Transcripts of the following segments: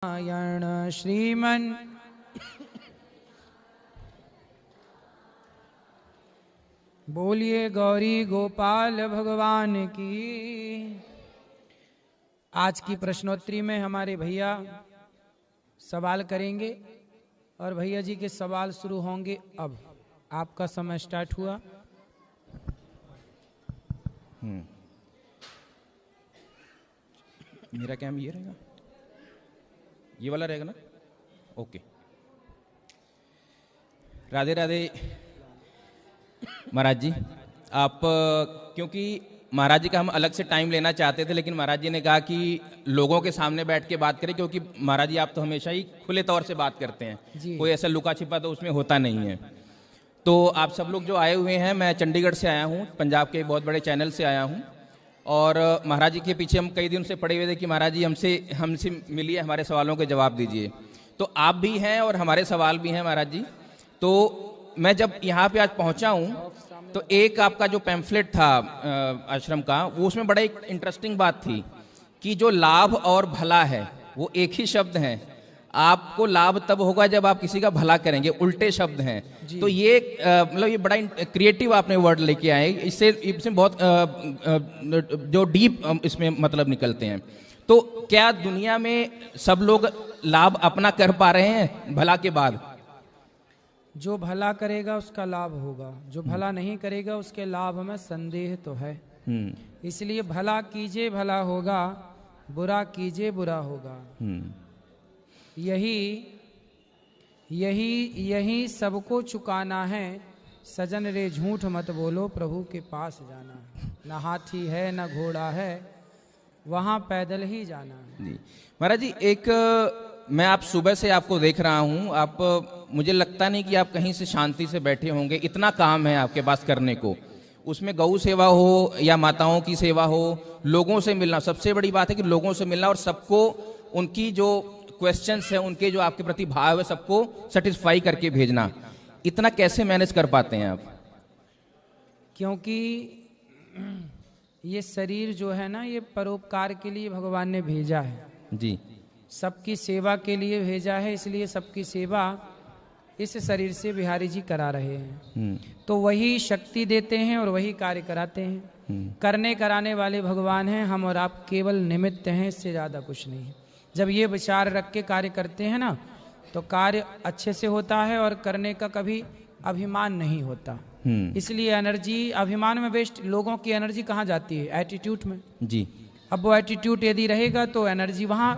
नारायण श्रीमन बोलिए गौरी गोपाल भगवान की। आज की प्रश्नोत्तरी में हमारे भैया सवाल करेंगे और भैया जी के सवाल शुरू होंगे। अब आपका समय स्टार्ट हुआ। मेरा कैम ये रहेगा, ये वाला रहेगा ना? ओके। राधे राधे महाराज जी। आप क्योंकि महाराज जी का हम अलग से टाइम लेना चाहते थे, लेकिन महाराज जी ने कहा कि लोगों के सामने बैठ के बात करें, क्योंकि महाराज जी आप तो हमेशा ही खुले तौर से बात करते हैं, कोई ऐसा लुका छिपा तो उसमें होता नहीं है। तो आप सब लोग जो आए हुए हैं, मैं चंडीगढ़ से आया हूँ, पंजाब के बहुत बड़े चैनल से आया हूँ, और महाराज जी के पीछे हम कई दिन से पड़े हुए थे कि महाराज जी हमसे मिलिए, हमारे सवालों के जवाब दीजिए। तो आप भी हैं और हमारे सवाल भी हैं महाराज जी। तो मैं जब यहाँ पे आज पहुँचा हूँ तो एक आपका जो पैम्फलेट था आश्रम का, वो उसमें बड़ा एक इंटरेस्टिंग बात थी कि जो लाभ और भला है वो एक ही शब्द हैं। आपको लाभ तब होगा जब आप किसी का भला करेंगे, उल्टे शब्द हैं। तो ये मतलब ये बड़ा क्रिएटिव आपने वर्ड लेके आए, इससे बहुत जो डीप इसमें मतलब निकलते हैं। तो क्या दुनिया में सब लोग लाभ अपना कर पा रहे हैं भला के बाद? जो भला करेगा उसका लाभ होगा, जो भला नहीं करेगा उसके लाभ में संदेह तो है। इसलिए भला कीजिए भला होगा, बुरा कीजिए बुरा होगा। यही सबको चुकाना है। सजन रे झूठ मत बोलो, प्रभु के पास जाना है। न हाथी है न घोड़ा है, वहां पैदल ही जाना है। जी महाराज जी, एक मैं आप सुबह से आपको देख रहा हूं, आप मुझे लगता नहीं कि आप कहीं से शांति से बैठे होंगे, इतना काम है आपके पास करने को। उसमें गौ सेवा हो या माताओं की सेवा हो, लोगों से मिलना, सबसे बड़ी बात है कि लोगों से मिलना और सबको उनकी जो क्वेश्चंस है, उनके जो आपके प्रति भाव है, सबको सेटिस्फाई करके भेजना। इतना कैसे मैनेज कर पाते हैं आप? क्योंकि ये शरीर जो है ना, ये परोपकार के लिए भगवान ने भेजा है जी, सबकी सेवा के लिए भेजा है। इसलिए सबकी सेवा इस शरीर से बिहारी जी करा रहे हैं। तो वही शक्ति देते हैं और वही कार्य कराते हैं। करने कराने वाले भगवान हैं, हम और आप केवल निमित्त हैं, इससे ज्यादा कुछ नहीं। जब ये विचार रख के कार्य करते हैं ना, तो कार्य अच्छे से होता है और करने का कभी अभिमान नहीं होता। इसलिए एनर्जी अभिमान में वेस्ट, लोगों की एनर्जी कहाँ जाती है? एटीट्यूड में जी। अब वो एटीट्यूड यदि रहेगा तो एनर्जी वहां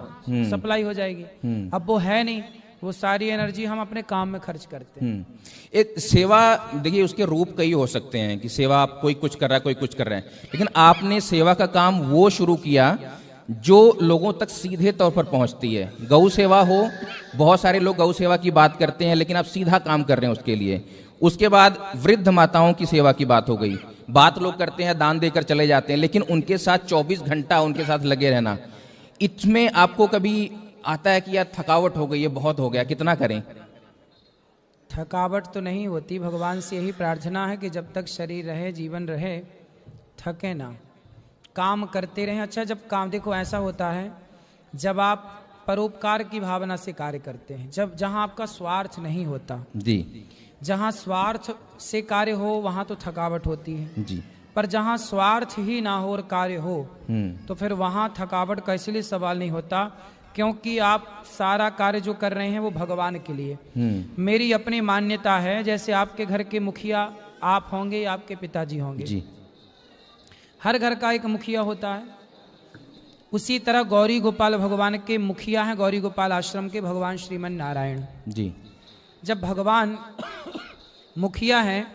सप्लाई हो जाएगी। अब वो है नहीं, वो सारी एनर्जी हम अपने काम में खर्च करते हैं। एक सेवा, देखिए उसके रूप कई हो सकते हैं कि सेवा आप कोई कुछ कर रहा है, कोई कुछ कर रहा है, लेकिन आपने सेवा का काम वो शुरू किया जो लोगों तक सीधे तौर पर पहुंचती है। गौ सेवा हो, बहुत सारे लोग गौ सेवा की बात करते हैं, लेकिन आप सीधा काम कर रहे हैं उसके लिए। उसके बाद वृद्ध माताओं की सेवा की बात हो गई। बात लोग करते हैं, दान देकर चले जाते हैं, लेकिन उनके साथ 24 घंटा उनके साथ लगे रहना, इसमें आपको कभी आता है कि यार थकावट हो गई है, बहुत हो गया, कितना करें? थकावट तो नहीं होती। भगवान से यही प्रार्थना है कि जब तक शरीर रहे, जीवन रहे, थके ना, काम करते रहें। अच्छा, जब काम, देखो ऐसा होता है, जब आप परोपकार की भावना से कार्य करते हैं, जब जहां आपका स्वार्थ नहीं होता जी, जहां स्वार्थ से कार्य हो वहां तो थकावट होती है जी। पर जहां स्वार्थ ही ना हो और कार्य हो तो फिर वहां थकावट का इसलिए सवाल नहीं होता, क्योंकि आप सारा कार्य जो कर रहे हैं वो भगवान के लिए। मेरी अपनी मान्यता है, जैसे आपके घर के मुखिया आप होंगे या आपके पिताजी होंगे जी, हर घर का एक मुखिया होता है। उसी तरह गौरी गोपाल भगवान के मुखिया हैं, गौरी गोपाल आश्रम के भगवान श्रीमन नारायण जी। जब भगवान मुखिया हैं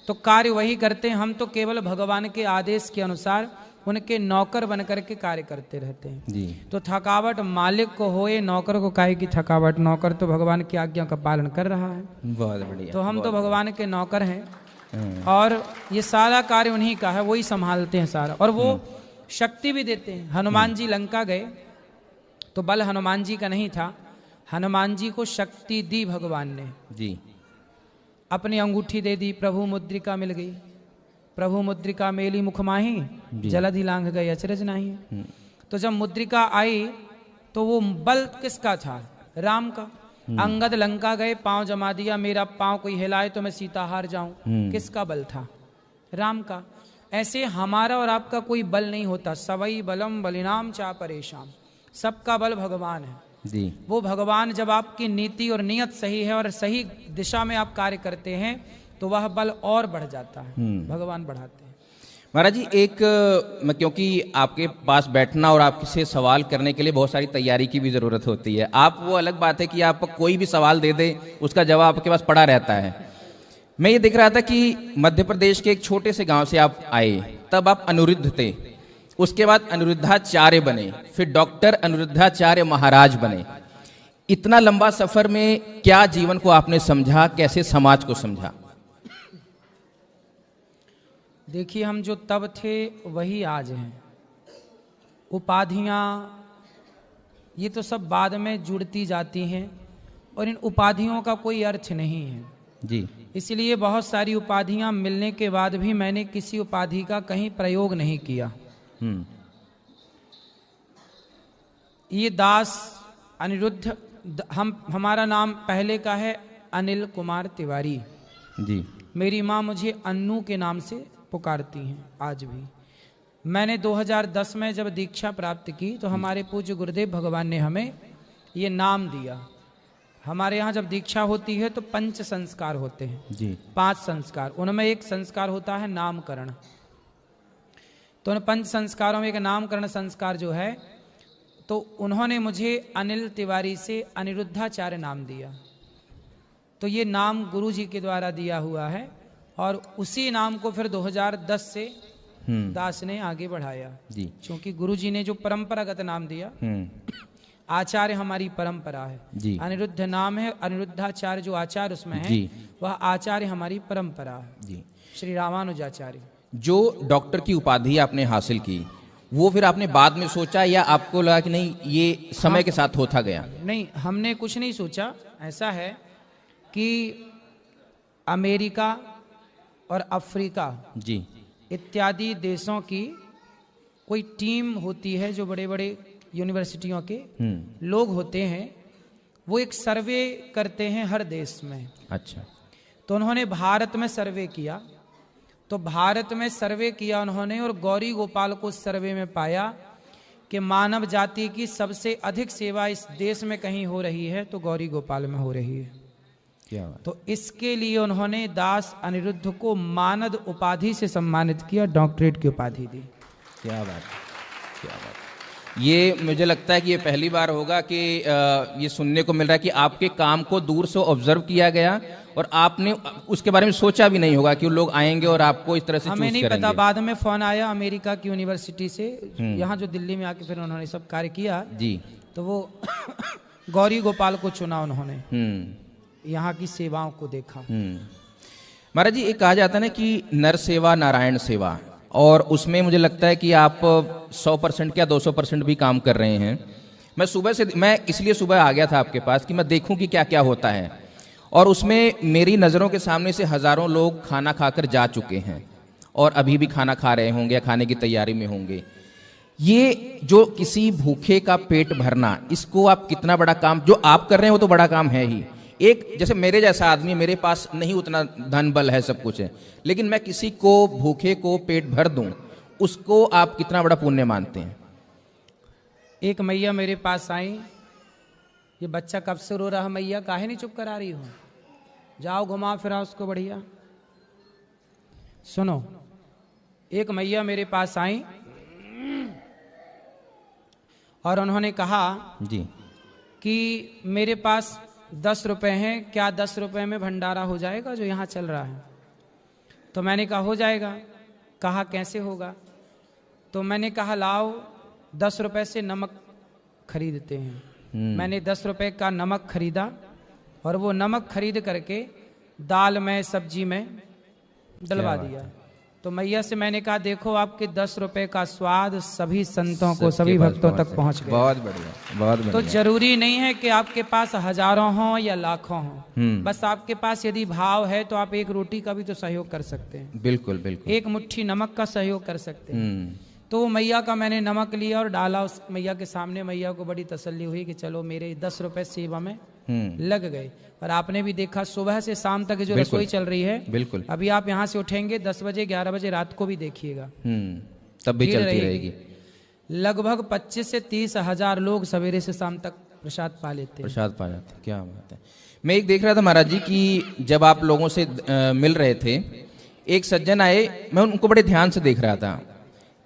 तो कार्य वही करते हैं, हम तो केवल भगवान के आदेश के अनुसार उनके नौकर बनकर के कार्य करते रहते हैं जी। तो थकावट मालिक को होए, नौकर को काहे की थकावट? नौकर तो भगवान की आज्ञा का पालन कर रहा है। बहुत बढ़िया। तो हम तो भगवान के नौकर हैं और ये सारा कार्य उन्हीं का है, वही संभालते हैं सारा, और वो शक्ति भी देते हैं। हनुमान जी लंका गए तो बल हनुमान जी का नहीं था, हनुमान जी को शक्ति दी भगवान ने जी। अपनी अंगूठी दे दी, प्रभु मुद्रिका मिल गई। प्रभु मुद्रिका मेली मुख माही, जलधि लांघ गई अचरज नाही। तो जब मुद्रिका आई तो वो बल किसका था? राम का। अंगद लंका गए, पांव जमा दिया, मेरा पांव कोई हिलाए तो मैं सीता हार जाऊं, किसका बल था? राम का। ऐसे हमारा और आपका कोई बल नहीं होता। सवई बलम बलिनाम चा परेशान, सबका बल भगवान है जी। वो भगवान जब आपकी नीति और नियत सही है और सही दिशा में आप कार्य करते हैं तो वह बल और बढ़ जाता है, भगवान बढ़ाते हैं। महाराज जी, क्योंकि आपके पास बैठना और आपसे सवाल करने के लिए बहुत सारी तैयारी की भी जरूरत होती है। आप, वो अलग बात है कि आप कोई भी सवाल दे दे, उसका जवाब आपके पास पड़ा रहता है। मैं ये देख रहा था कि मध्य प्रदेश के एक छोटे से गांव से आप आए, तब आप अनिरुद्ध थे, उसके बाद अनिरुद्धाचार्य बने, फिर डॉक्टर अनिरुद्धाचार्य महाराज बने। इतना लंबा सफर में क्या जीवन को आपने समझा, कैसे समाज को समझा? देखिए, हम जो तब थे वही आज हैं। उपाधियां ये तो सब बाद में जुड़ती जाती हैं और इन उपाधियों का कोई अर्थ नहीं है जी। इसलिए बहुत सारी उपाधियां मिलने के बाद भी मैंने किसी उपाधि का कहीं प्रयोग नहीं किया। ये दास अनिरुद्ध, हमारा नाम पहले का है अनिल कुमार तिवारी जी। मेरी माँ मुझे अन्नू के नाम से पुकारती हैं आज भी। मैंने 2010 में जब दीक्षा प्राप्त की तो हमारे पूज्य गुरुदेव भगवान ने हमें ये नाम दिया। हमारे यहाँ जब दीक्षा होती है तो 5 संस्कार होते हैं जी। 5 संस्कार, उनमें एक संस्कार होता है नामकरण। तो उन 5 संस्कारों में एक नामकरण संस्कार जो है, तो उन्होंने मुझे अनिल तिवारी से अनिरुद्धाचार्य नाम दिया। तो ये नाम गुरु जी के द्वारा दिया हुआ है और उसी नाम को फिर 2010 से दास ने आगे बढ़ाया जी। क्योंकि गुरु जी ने जो परंपरागत नाम दिया, आचार्य हमारी परंपरा है जी। अनिरुद्ध नाम है, अनिरुद्धाचार्य जो आचार्य उसमें है वह आचार्य हमारी परंपरा है जी। श्री रामानुजाचार्य। जो डॉक्टर की उपाधि आपने हासिल की, वो फिर आपने बाद में सोचा या आपको लगा कि नहीं ये समय के साथ होता गया? नहीं, हमने कुछ नहीं सोचा। ऐसा है कि अमेरिका और अफ्रीका जी इत्यादि देशों की कोई टीम होती है, जो बड़े बड़े यूनिवर्सिटियों के लोग होते हैं, वो एक सर्वे करते हैं हर देश में। अच्छा। तो उन्होंने भारत में सर्वे किया, तो भारत में सर्वे किया उन्होंने और गौरी गोपाल को सर्वे में पाया कि मानव जाति की सबसे अधिक सेवा इस देश में कहीं हो रही है तो गौरी गोपाल में हो रही है। क्या बात? तो इसके लिए उन्होंने दास अनिरुद्ध को मानद उपाधि से सम्मानित किया, डॉक्टरेट की उपाधि दी। क्या बात, क्या बात। ये मुझे लगता है कि ये पहली बार होगा कि ये सुनने को मिल रहा है कि आपके काम को दूर से ऑब्जर्व किया गया और आपने उसके बारे में सोचा भी नहीं होगा कि लोग आएंगे और आपको इस तरह से हमें नहीं पता। बाद में फोन आया अमेरिका की यूनिवर्सिटी से, यहाँ जो दिल्ली में आके फिर उन्होंने सब कार्य किया जी। तो वो गौरी गोपाल को चुना उन्होंने, यहाँ की सेवाओं को देखा। महाराज जी, एक कहा जाता है ना कि नर सेवा नारायण सेवा, और उसमें मुझे लगता है कि आप 100% क्या 200% भी काम कर रहे हैं। मैं इसलिए सुबह आ गया था आपके पास कि मैं देखूं कि क्या क्या होता है, और उसमें मेरी नज़रों के सामने से हजारों लोग खाना खाकर जा चुके हैं और अभी भी खाना खा रहे होंगे या खाने की तैयारी में होंगे। ये जो किसी भूखे का पेट भरना, इसको आप कितना बड़ा काम जो आप कर रहे हैं वो तो बड़ा काम है ही। एक जैसे मेरे जैसा आदमी, मेरे पास नहीं उतना धन बल है, सब कुछ है, लेकिन मैं किसी को भूखे को पेट भर दूं, उसको आप कितना बड़ा पुण्य मानते हैं? एक मैया मेरे पास आई, ये बच्चा कब से रो रहा, मैया काहे नहीं चुप करा रही हो, जाओ घुमा फिरा उसको बढ़िया। सुनो, एक मैया मेरे पास आई और उन्होंने कहा जी कि मेरे पास 10 रुपए हैं, क्या 10 रुपए में भंडारा हो जाएगा जो यहाँ चल रहा है? तो मैंने कहा हो जाएगा। कहा कैसे होगा? तो मैंने कहा लाओ 10 रुपए से नमक खरीदते हैं। मैंने 10 रुपए का नमक खरीदा और वो नमक खरीद करके दाल में सब्जी में डलवा दिया। तो मैया से मैंने कहा देखो आपके 10 रुपए का स्वाद सभी संतों को, सभी भक्तों तक पहुंच गया। बहुत बढ़िया, बहुत बढ़िया। तो जरूरी नहीं है कि आपके पास हजारों हों या लाखों हों, बस आपके पास यदि भाव है तो आप एक रोटी का भी तो सहयोग कर सकते हैं। बिल्कुल बिल्कुल। एक मुट्ठी नमक का सहयोग कर सकते हैं। तो मैया का मैंने नमक लिया और डाला उस मैया के सामने। मैया को बड़ी तसल्ली हुई कि चलो मेरे 10 रुपए सेवा में लग गए। और आपने भी देखा सुबह से शाम तक जो रसोई चल रही है, बिल्कुल अभी आप यहाँ से उठेंगे 10 बजे 11 बजे रात को भी देखिएगा, तब भी चलती रहेगी। लगभग 25 से 30 हजार लोग सवेरे से शाम तक प्रसाद पा लेते हैं। प्रसाद पा जाते हैं, क्या बात है। मैं एक देख रहा था महाराज जी कि जब आप लोगों से मिल रहे थे, एक सज्जन आए, मैं उनको बड़े ध्यान से देख रहा था।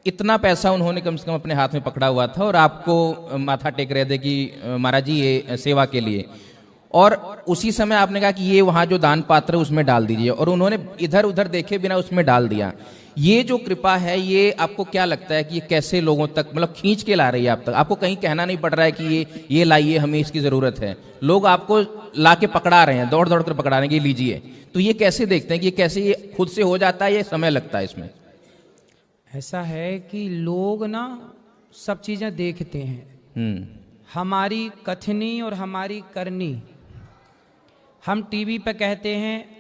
इतना पैसा उन्होंने कम से कम अपने हाथ में पकड़ा हुआ था और आपको माथा टेक रहे थे कि महाराज जी ये सेवा के लिए। और उसी समय आपने कहा कि ये वहाँ जो दान पात्र है उसमें डाल दीजिए, और उन्होंने इधर उधर देखे बिना उसमें डाल दिया। ये जो कृपा है, ये आपको क्या लगता है कि ये कैसे लोगों तक मतलब खींच के ला रही है आप तक? आपको कहीं कहना नहीं पड़ रहा है कि ये लाइए, हमें इसकी जरूरत है। लोग आपको ला के पकड़ा रहे हैं, दौड़ दौड़ कर पकड़ा रहे हैं कि लीजिए। तो ये कैसे देखते हैं कि ये कैसे ये खुद से हो जाता है, ये समय लगता है इसमें? ऐसा है कि लोग ना सब चीजें देखते हैं, हमारी कथनी और हमारी करनी। हम टीवी पे कहते हैं,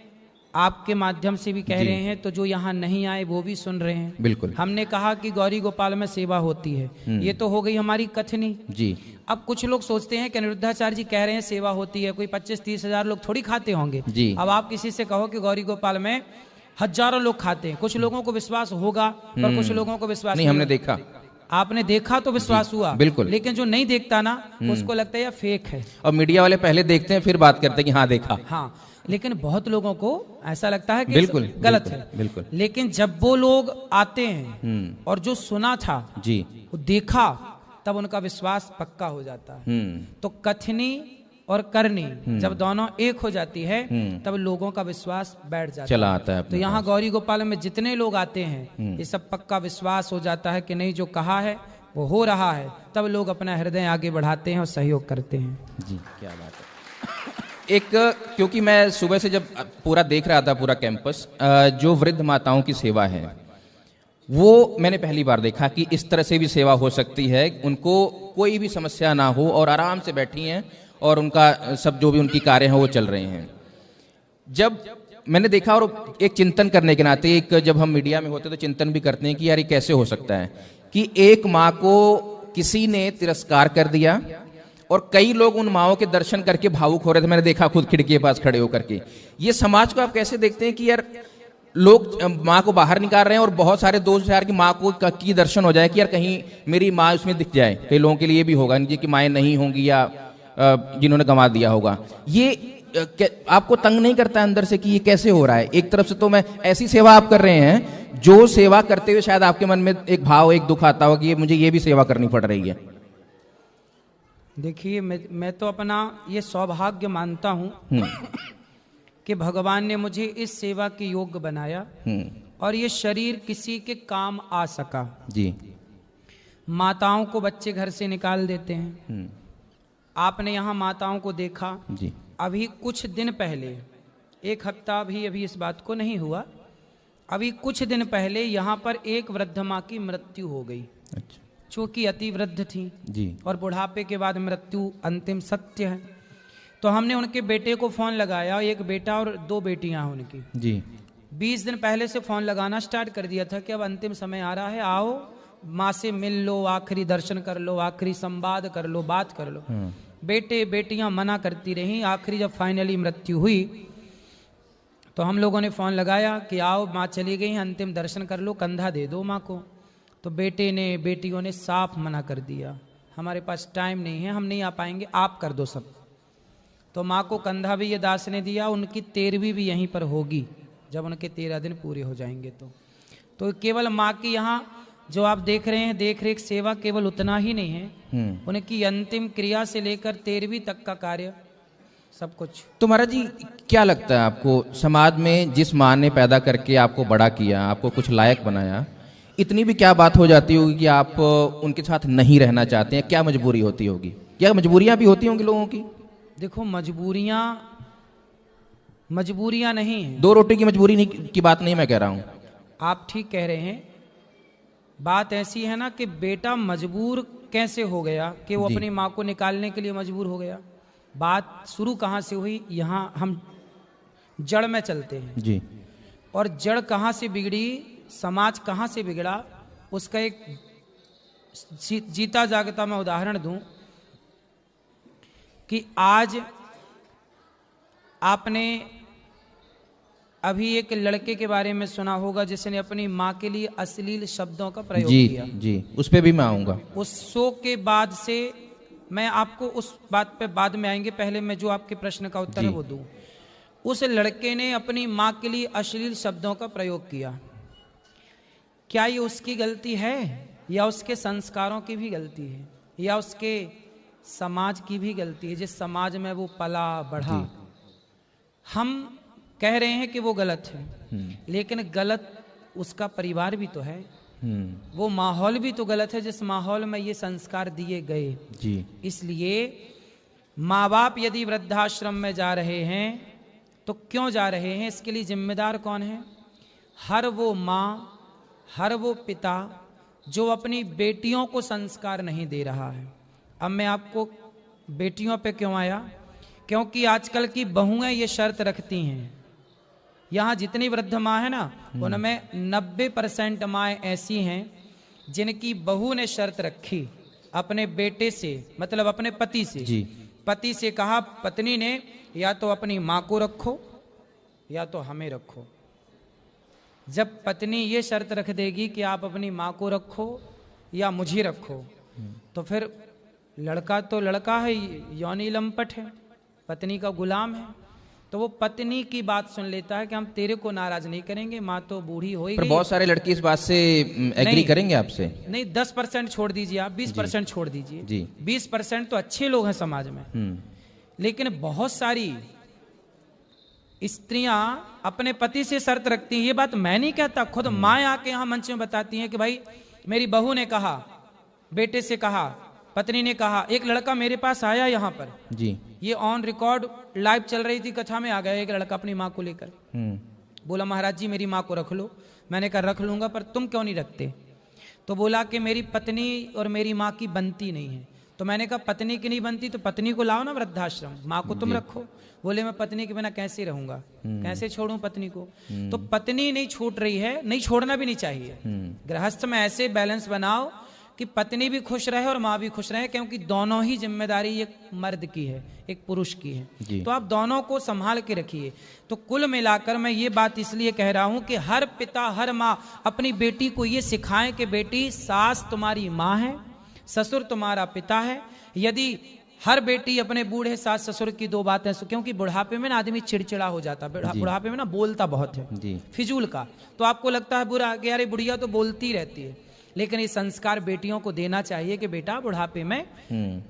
आपके माध्यम से भी कह रहे हैं, तो जो यहाँ नहीं आए वो भी सुन रहे हैं। बिल्कुल। हमने कहा कि गौरी गोपाल में सेवा होती है, ये तो हो गई हमारी कथनी जी। अब कुछ लोग सोचते हैं कि अनिरुद्धाचार्य जी कह रहे हैं सेवा होती है, कोई 25-30 हजार लोग थोड़ी खाते होंगे जी। अब आप किसी से कहो कि गौरी गोपाल में हजारों लोग खाते हैं, कुछ लोगों को विश्वास होगा पर कुछ लोगों को विश्वास नहीं। हमने देखा, आपने देखा तो विश्वास हुआ, बिल्कुल। लेकिन जो नहीं देखता ना उसको लगता है यह फेक है। और मीडिया वाले पहले देखते हैं फिर बात करते हैं कि हाँ देखा। हाँ, लेकिन बहुत लोगों को ऐसा लगता है कि बिल्कुल गलत बिल्कुल, है। बिल्कुल। लेकिन जब वो लोग आते हैं और जो सुना था जी, वो देखा, तब उनका विश्वास पक्का हो जाता है। तो कथनी और करनी जब दोनों एक हो जाती है, तब लोगों का विश्वास बैठ जाता चला आता है। तो यहाँ गौरी गोपाल में जितने लोग आते हैं, ये सब पक्का विश्वास हो जाता है कि नहीं, जो कहा है वो हो रहा है। तब लोग अपना हृदय आगे बढ़ाते हैं और सहयोग करते हैं। जी, क्या बात है। एक, क्योंकि मैं सुबह से जब पूरा देख रहा था पूरा कैंपस, जो वृद्ध माताओं की सेवा है वो मैंने पहली बार देखा कि इस तरह से भी सेवा हो सकती है। उनको कोई भी समस्या ना हो और आराम से बैठी हैं और उनका सब जो भी उनकी कार्य हैं वो चल रहे हैं। जब मैंने देखा, और एक चिंतन करने के नाते, एक जब हम मीडिया में होते तो चिंतन भी करते हैं कि यार ये कैसे हो सकता है कि एक माँ को किसी ने तिरस्कार कर दिया और कई लोग उन माओं के दर्शन करके भावुक हो रहे थे। मैंने देखा खुद खिड़की के पास खड़े होकर के। ये समाज को आप कैसे देखते हैं कि यार लोग माँ को बाहर निकाल रहे हैं और बहुत सारे दोस्त यार की माँ को की दर्शन हो जाए कि यार कहीं मेरी माँ उसमें दिख जाए। कई लोगों के लिए भी होगा जिनकी माएँ नहीं होंगी या जिन्होंने गंवा दिया होगा। ये आपको तंग नहीं करता अंदर से कि ये कैसे हो रहा है? एक तरफ से तो मैं ऐसी सेवा आप कर रहे हैं, जो सेवा करते हुए शायद आपके मन में एक भाव, एक दुख आता होगा कि मुझे ये भी सेवा करनी पड़ रही है। देखिए, मैं तो अपना ये सौभाग्य मानता हूँ कि भगवान ने मुझे इस सेवा के योग्य बनाया और ये शरीर किसी के काम आ सका। जी। माताओं को बच्चे घर से निकाल देते हैं, आपने यहाँ माताओं को देखा जी। अभी कुछ दिन पहले, एक हफ्ता भी अभी इस बात को नहीं हुआ, अभी कुछ दिन पहले यहाँ पर एक वृद्ध माँ की मृत्यु हो गई। अच्छा। चूंकि अति वृद्ध थी जी, और बुढ़ापे के बाद मृत्यु अंतिम सत्य है। तो हमने उनके बेटे को फोन लगाया, एक बेटा और 2 बेटियां हैं उनकी जी। 20 दिन पहले से फोन लगाना स्टार्ट कर दिया था कि अब अंतिम समय आ रहा है, आओ माँ से मिल लो, आखिरी दर्शन कर लो, आखिरी संवाद कर लो, बात कर लो। बेटे बेटियां मना करती रहीं। आखिरी जब फाइनली मृत्यु हुई तो हम लोगों ने फोन लगाया कि आओ, माँ चली गई, अंतिम दर्शन कर लो, कंधा दे दो माँ को। तो बेटे ने, बेटियों ने साफ मना कर दिया, हमारे पास टाइम नहीं है, हम नहीं आ पाएंगे, आप कर दो सब। तो माँ को कंधा भी ये दास ने दिया। उनकी 13वीं भी यहीं पर होगी जब उनके 13 दिन पूरे हो जाएंगे। तो केवल माँ की यहाँ जो आप देख रहे हैं देख रेख सेवा केवल उतना ही नहीं है, उनकी अंतिम क्रिया से लेकर 13वीं तक का कार्य सब कुछ। तो महाराज जी, क्या लगता है आपको, समाज में जिस माँ ने पैदा करके आपको बड़ा किया, आपको कुछ लायक बनाया, इतनी भी क्या बात हो जाती होगी कि आप उनके साथ नहीं रहना चाहते हैं? क्या मजबूरी होती होगी, क्या मजबूरियां भी होती होंगी लोगों की? देखो, मजबूरियां नहीं है, 2 रोटी की मजबूरी नहीं की बात नहीं मैं कह रहा हूं। आप ठीक कह रहे हैं। बात ऐसी है ना कि बेटा मजबूर कैसे हो गया कि वो अपनी माँ को निकालने के लिए मजबूर हो गया। बात शुरू कहाँ से हुई, यहाँ हम जड़ में चलते हैं जी। और जड़ कहाँ से बिगड़ी, समाज कहाँ से बिगड़ा, उसका एक जीता जागता मैं उदाहरण दूं कि आज आपने अभी एक लड़के के बारे में सुना होगा जिसने अपनी माँ के लिए अश्लील शब्दों का प्रयोग किया। जी, उस पे भी मैं आऊंगा। उस शो के बाद से मैं आपको उस बात पे बाद में आएंगे, पहले मैं जो आपके प्रश्न का उत्तर है वो दूं। उस लड़के ने अपनी माँ के लिए अश्लील शब्दों का प्रयोग किया। क्या ये उसकी गलती है या उसके संस्कारों की भी गलती है या उसके समाज की भी गलती है, जिस समाज में वो पला बढ़ा? हम कह रहे हैं कि वो गलत है, लेकिन गलत उसका परिवार भी तो है, वो माहौल भी तो गलत है जिस माहौल में ये संस्कार दिए गए। जी। इसलिए माँ बाप यदि वृद्धाश्रम में जा रहे हैं तो क्यों जा रहे हैं, इसके लिए जिम्मेदार कौन है? हर वो माँ, हर वो पिता जो अपनी बेटियों को संस्कार नहीं दे रहा है। अब मैं आपको बेटियों पे क्यों आया, क्योंकि आजकल की बहुएं ये शर्त रखती हैं। यहाँ जितनी वृद्ध माँ है ना, उनमें 90% माँ ऐसी हैं जिनकी बहू ने शर्त रखी अपने बेटे से, मतलब अपने पति से। जी। पति से कहा, पत्नी ने, या तो अपनी माँ को रखो या तो हमें रखो। जब पत्नी ये शर्त रख देगी कि आप अपनी माँ को रखो या मुझे रखो, तो फिर लड़का तो लड़का है, यौनी लंपट है, पत्नी का गुलाम है। तो वो पत्नी की बात सुन लेता है कि हम तेरे को नाराज नहीं करेंगे, माँ तो बूढ़ी हो ही गई। बहुत सारे लड़के इस बात से एग्री करेंगे आपसे? नहीं, 10% छोड़ दीजिए आप, 20% छोड़ दीजिए जी। 20% तो अच्छे लोग हैं समाज में, लेकिन बहुत सारी स्त्रियां अपने पति से शर्त रखती हैं। ये बात मैं नहीं कहता, खुद माँ आके यहाँ मंच में बताती हैं कि भाई मेरी बहू ने कहा, बेटे से कहा, पत्नी ने कहा। एक लड़का मेरे पास आया यहाँ पर जी, ये ऑन रिकॉर्ड लाइव चल रही थी, कथा में आ गया एक लड़का अपनी माँ को लेकर, बोला महाराज जी मेरी माँ को रख लो। मैंने कहा रख लूंगा, पर तुम क्यों नहीं रखते? तो बोला कि मेरी पत्नी और मेरी माँ की बनती नहीं है। तो मैंने कहा पत्नी की नहीं बनती तो पत्नी को लाओ ना वृद्धाश्रम, माँ को तुम रखो। बोले मैं पत्नी के बिना कैसे रहूंगा, कैसे छोड़ूं पत्नी को? तो पत्नी नहीं छूट रही है, नहीं छोड़ना भी नहीं चाहिए। गृहस्थ में ऐसे बैलेंस बनाओ कि पत्नी भी खुश रहे और माँ भी खुश रहे, क्योंकि दोनों ही जिम्मेदारी एक मर्द की है, एक पुरुष की है। तो आप दोनों को संभाल के रखिए। तो कुल मिलाकर मैं ये बात इसलिए कह रहा हूं कि हर पिता, हर माँ अपनी बेटी को ये सिखाएं कि बेटी, सास तुम्हारी माँ है, ससुर तुम्हारा पिता है। यदि हर बेटी अपने बूढ़े सास ससुर की दो बातें, क्योंकि बुढ़ापे में ना आदमी चिड़चिड़ा हो जाता है, बुढ़ापे में ना बोलता बहुत है फिजूल का, तो आपको लगता है बुरा कि यार बुढ़िया तो बोलती रहती है, लेकिन ये संस्कार बेटियों को देना चाहिए कि बेटा बुढ़ापे में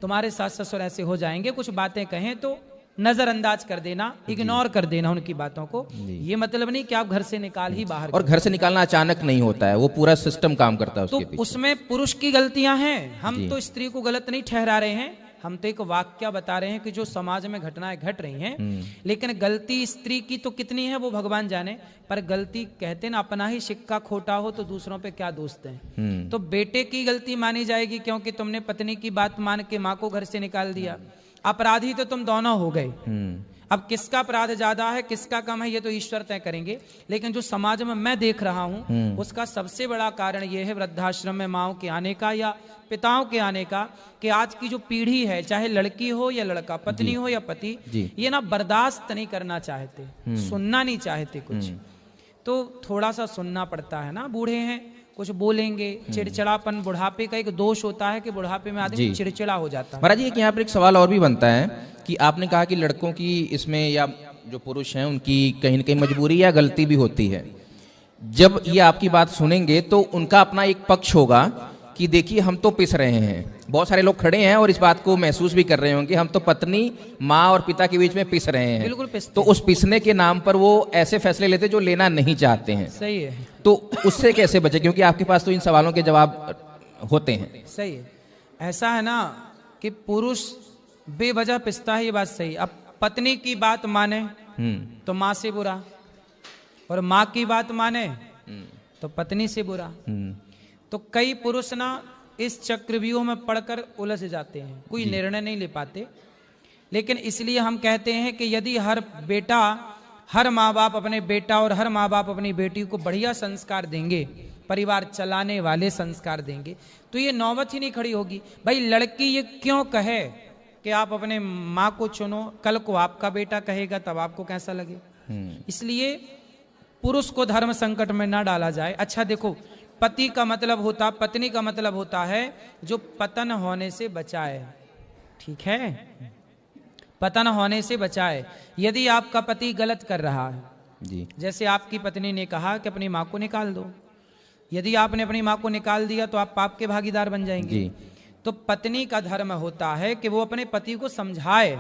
तुम्हारे सास ससुर ऐसे हो जाएंगे, कुछ बातें कहें तो नजरअंदाज कर देना, इग्नोर कर देना उनकी बातों को। ये मतलब नहीं कि आप घर से निकाल ही बाहर, और घर से निकालना अचानक नहीं होता है, वो पूरा सिस्टम काम करता है उसके पीछे। तो उसमें पुरुष की गलतियां हैं, हम तो स्त्री को गलत नहीं ठहरा रहे हैं, हम तो एक वाक्य बता रहे हैं कि जो समाज में घटनाएं घट रही हैं। लेकिन गलती स्त्री की तो कितनी है वो भगवान जाने, पर गलती कहते ना अपना ही सिक्का खोटा हो तो दूसरों पे क्या दोस्त है। तो बेटे की गलती मानी जाएगी क्योंकि तुमने पत्नी की बात मान के माँ को घर से निकाल दिया। अपराधी तो तुम दोनों हो गए। अब किसका अपराध ज्यादा है किसका कम है ये तो ईश्वर तय करेंगे, लेकिन जो समाज में मैं देख रहा हूं उसका सबसे बड़ा कारण ये है वृद्धाश्रम में माँओं के आने का या पिताओं के आने का, कि आज की जो पीढ़ी है, चाहे लड़की हो या लड़का, पत्नी हो या पति, ये ना बर्दाश्त नहीं करना चाहते, सुनना नहीं चाहते कुछ। तो थोड़ा सा सुनना पड़ता है ना, बूढ़े हैं कुछ बोलेंगे, चिड़चिड़ापन बुढ़ापे का एक दोष होता है कि बुढ़ापे में आदमी चिड़चिड़ा हो जाता है। महाराज जी यहाँ पर एक सवाल और भी बनता है कि आपने कहा कि लड़कों की इसमें या जो पुरुष हैं उनकी कहीं न कहीं मजबूरी या गलती भी होती है। जब ये आपकी बात सुनेंगे तो उनका अपना एक पक्ष होगा कि देखिए हम तो पिस रहे हैं, बहुत सारे लोग खड़े हैं और इस बात को महसूस भी कर रहे होंगे, हम तो पत्नी, माँ और पिता के बीच में पिस रहे हैं। बिल्कुल पिसते। तो उस पिसने के नाम पर वो ऐसे फैसले लेते जो लेना नहीं चाहते हैं। सही है। तो उससे कैसे बचे, क्योंकि आपके पास तो इन सवालों के जवाब होते हैं। सही है। ऐसा है ना कि पुरुष बेवजह पिसता है, ये बात सही। अब पत्नी की बात माने तो माँ से बुरा, और माँ की बात माने तो पत्नी से बुरा। तो कई पुरुष ना इस चक्रव्यूह में पड़कर उलझ जाते हैं, कोई निर्णय नहीं ले पाते। लेकिन इसलिए हम कहते हैं कि यदि हर बेटा, हर माँ बाप अपने बेटा और हर माँ बाप अपनी बेटी को बढ़िया संस्कार देंगे परिवार चलाने वाले संस्कार देंगे, तो ये नौबत ही नहीं खड़ी होगी। भाई लड़की ये क्यों कहे कि आप अपने माँ को चुनो, कल को आपका बेटा कहेगा तब आपको कैसा लगे। इसलिए पुरुष को धर्म संकट में ना डाला जाए। अच्छा देखो, पति का मतलब होता, पत्नी का मतलब होता है जो पतन होने से बचाए, ठीक है, पतन होने से बचाए। यदि आपका पति गलत कर रहा है जी, जैसे आपकी पत्नी ने कहा कि अपनी माँ को निकाल दो, यदि आपने अपनी माँ को निकाल दिया तो आप पाप के भागीदार बन जाएंगे जी। तो पत्नी का धर्म होता है कि वो अपने पति को समझाए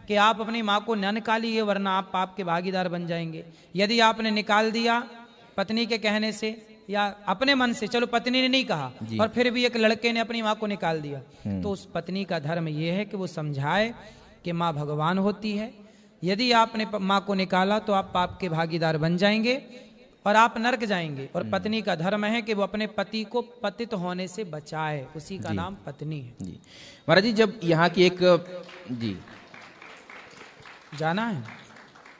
कि आप अपनी माँ को न निकालिए वरना आप पाप के भागीदार बन जाएंगे। यदि आपने निकाल दिया पत्नी के कहने से या अपने मन से, चलो पत्नी ने नहीं कहा और फिर भी एक लड़के ने अपनी माँ को निकाल दिया, तो उस पत्नी का धर्म यह है कि वो समझाए कि माँ भगवान होती है। यदि आपने माँ को निकाला तो आप पाप के भागीदार बन जाएंगे और आप नरक जाएंगे। और पत्नी का धर्म है कि वो अपने पति को पतित होने से बचाए, उसी का नाम पत्नी है। जी महाराज जी, जब यहाँ की एक जी जाना है,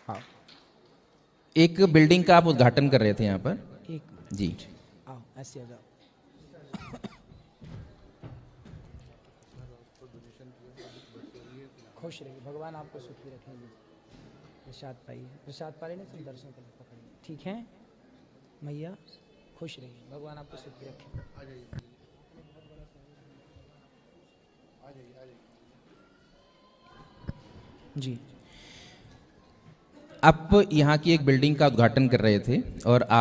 हाँ, एक बिल्डिंग का आप उद्घाटन कर रहे थे यहाँ पर, एक जी, आओ ऐसे आ जाओ। खुश रहिए, भगवान आपको सुखी रखेंगे। प्रसाद पाइए, प्रसाद पा रहे ना, सब दर्शन कर पकड़िए, ठीक है मैया, खुश रहिए, भगवान आपको सुखी रखें। जी आप यहाँ की एक बिल्डिंग का उद्घाटन कर रहे थे और